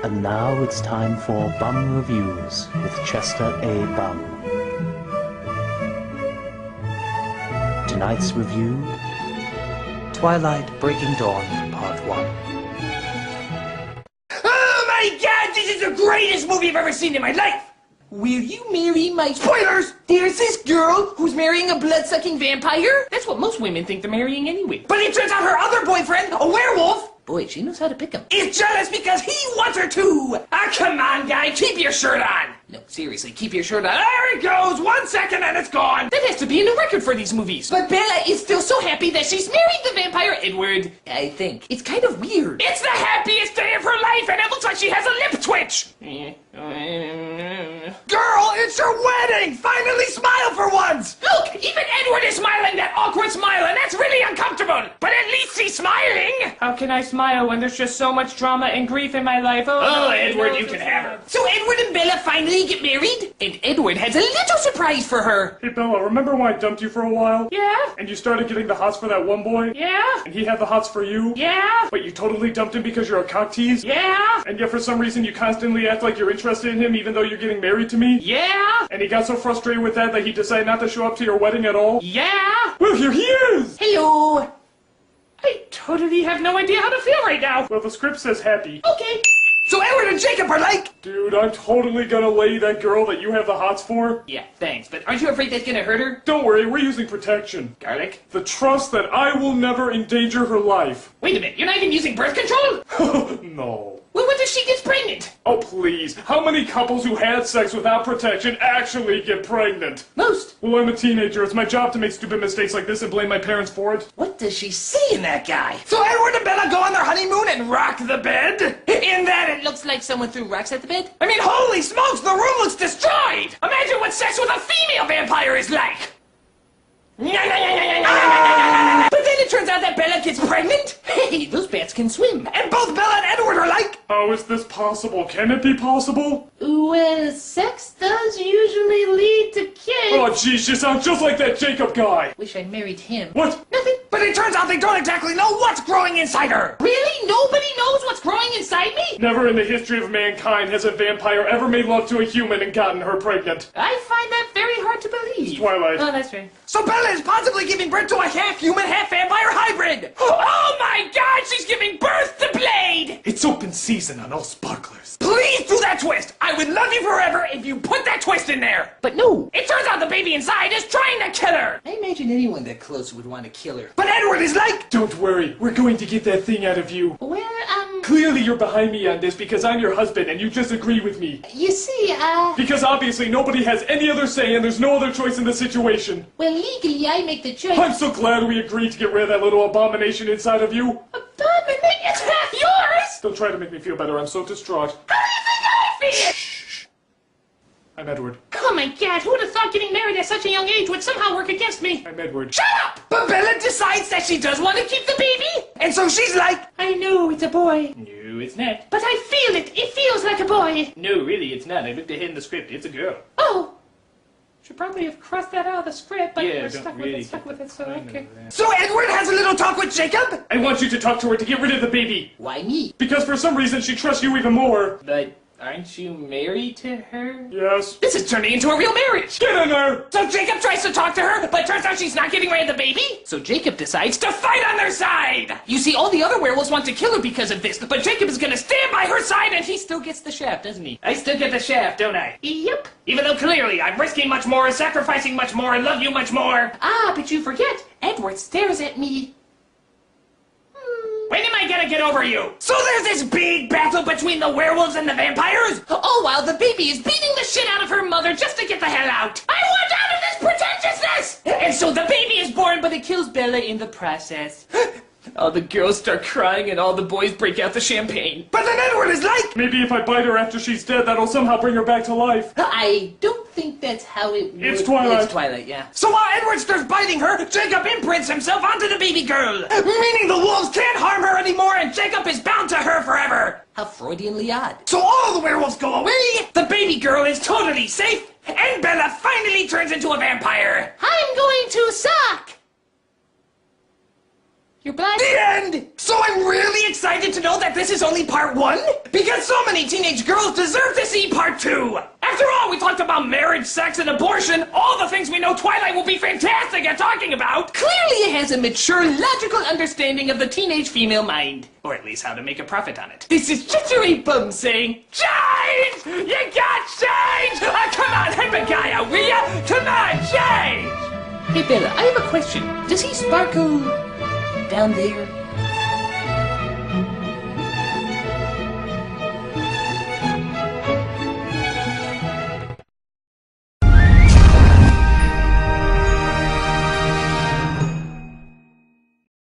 And now it's time for Bum Reviews with Chester A. Bum. Tonight's review, Twilight Breaking Dawn, Part 1. Oh my god, this is the greatest movie I've ever seen in my life! Will you marry my... Spoilers! There's this girl who's marrying a blood-sucking vampire. That's what most women think they're marrying anyway. But it turns out her other boyfriend, a werewolf... Boy, she knows how to pick him. Is jealous because he wants her to! Ah, come on, guy, keep your shirt on! No, seriously, keep your shirt on. There it goes! 1 second and it's gone! That has to be a new record for these movies. But Bella is still so happy that she's married the vampire Edward. I think. It's kind of weird. It's the happiest day of her life and it looks like she has a lip twitch! Girl, it's your wedding! Finally smile for once! Look, even Edward is smiling that awkward smile and that's really uncomfortable! But at least he's smiling! How can I smile when there's just so much drama and grief in my life? Oh, Edward, you can have her. So Edward and Bella finally get married? And Edward has a little surprise for her. Hey Bella, remember when I dumped you for a while? Yeah? And you started getting the hots for that one boy? Yeah? And he had the hots for you? Yeah? But you totally dumped him because you're a cock tease? Yeah? And yet for some reason you constantly act like you're interested in him even though you're getting married to me? Yeah? And he got so frustrated with that he decided not to show up to your wedding at all? Yeah? Well, here he is! Hello. I totally have no idea how to feel right now. Well, the script says happy. Okay. So Edward and Jacob are like... Dude, I'm totally gonna lay that girl that you have the hots for. Yeah, thanks, but aren't you afraid that's gonna hurt her? Don't worry, we're using protection. Garlic? The trust that I will never endanger her life. Wait a minute, you're not even using birth control? No. Well, what if she gets pregnant? Oh, please. How many couples who had sex without protection actually get pregnant? Most. Well, I'm a teenager. It's my job to make stupid mistakes like this and blame my parents for it. What does she see in that guy? So Edward and Bella go on their honeymoon and rock the bed? In that it looks like someone threw rocks at the bed? I mean, holy smokes, the room looks destroyed! Imagine what sex with a female vampire is like! But then it turns out that Bella gets pregnant? Hey, those bats can swim. And both Bella and Edward are like... How is this possible? Can it be possible? Well, sex does usually lead to kids. Oh, jeez, you sound just like that Jacob guy. Wish I married him. What? Nothing. But it turns out they don't exactly know what's growing inside her. Really? Nobody knows what's growing inside me? Never in the history of mankind has a vampire ever made love to a human and gotten her pregnant. I find that very hard to believe. Twilight. Oh, that's right. So Bella is possibly giving birth to a half-human, half-vampire hybrid! Oh my god, she's giving birth to Blade! It's open season on all sparklers. Please do that twist! I would love you forever if you put that twist in there! But no. It turns out the baby inside is trying to kill her! I imagine anyone that close would want to kill her. But Edward is like... Don't worry, we're going to get that thing out of you. Well, Clearly you're behind me on this because I'm your husband and you just agree with me. you see, Because obviously nobody has any other say and there's no other choice in the situation. well, legally I make the choice. I'm so glad we agreed to get rid of that little abomination inside of you. Abomination, it's half yours! Don't try to make me feel better, I'm so distraught. How do you think I feel? Shh. I'm Edward. Oh my god, who would have thought getting married at such a young age would somehow work against me? I'm Edward. Shut up! But Bella decides that she does want to keep the baby! And so she's like... I know it's a boy, No, it's not. but I feel it. It feels like a boy. No, really, it's not. I looked ahead in the script. It's a girl. Oh! Should probably have crossed that out of the script, but Yeah, we're don't stuck really with it, so okay. So Edward has a little talk with Jacob? I want you to talk to her to get rid of the baby. Why me? Because for some reason she trusts you even more. But aren't you married to her? Yes. This is turning into a real marriage! Get in there! So Jacob tries to talk to her, but turns out she's not getting rid of the baby? So Jacob decides to fight on their side! You see, all the other werewolves want to kill her because of this, but Jacob is gonna stand by her side and he still gets the shaft, doesn't he? I still get the shaft, don't I? Yep. Even though clearly I'm risking much more, sacrificing much more, and love you much more. Ah, but you forget, Edward stares at me. When am I gonna get over you? So there's this big battle between the werewolves and the vampires? Oh, while the baby is beating the shit out of her mother just to get the hell out. I want out of this pretentiousness! And so the baby is born, but it kills Bella in the process. All the girls start crying and all the boys break out the champagne. But then Edward is like... Maybe if I bite her after she's dead, that'll somehow bring her back to life. I don't think that's how it would. It's Twilight. It's Twilight, yeah. So while Edward starts biting her, Jacob imprints himself onto the baby girl. Meaning the wolves can't harm her anymore and Jacob is bound to her forever. How Freudianly odd. So all the werewolves go away, the baby girl is totally safe, and Bella finally turns into a vampire. I'm going to suck! You're black? The end! So I'm really excited to know that this is only part 1? Because so many teenage girls deserve to see part 2! After all, we talked about marriage, sex, and abortion, all the things we know Twilight will be fantastic at talking about! Clearly it has a mature, logical understanding of the teenage female mind. Or at least how to make a profit on it. This is Chester A. Bum saying, change! You got change! Come on, help a guy out, will ya? Come on, change! Hey, Bella, I have a question. Does he sparkle down there?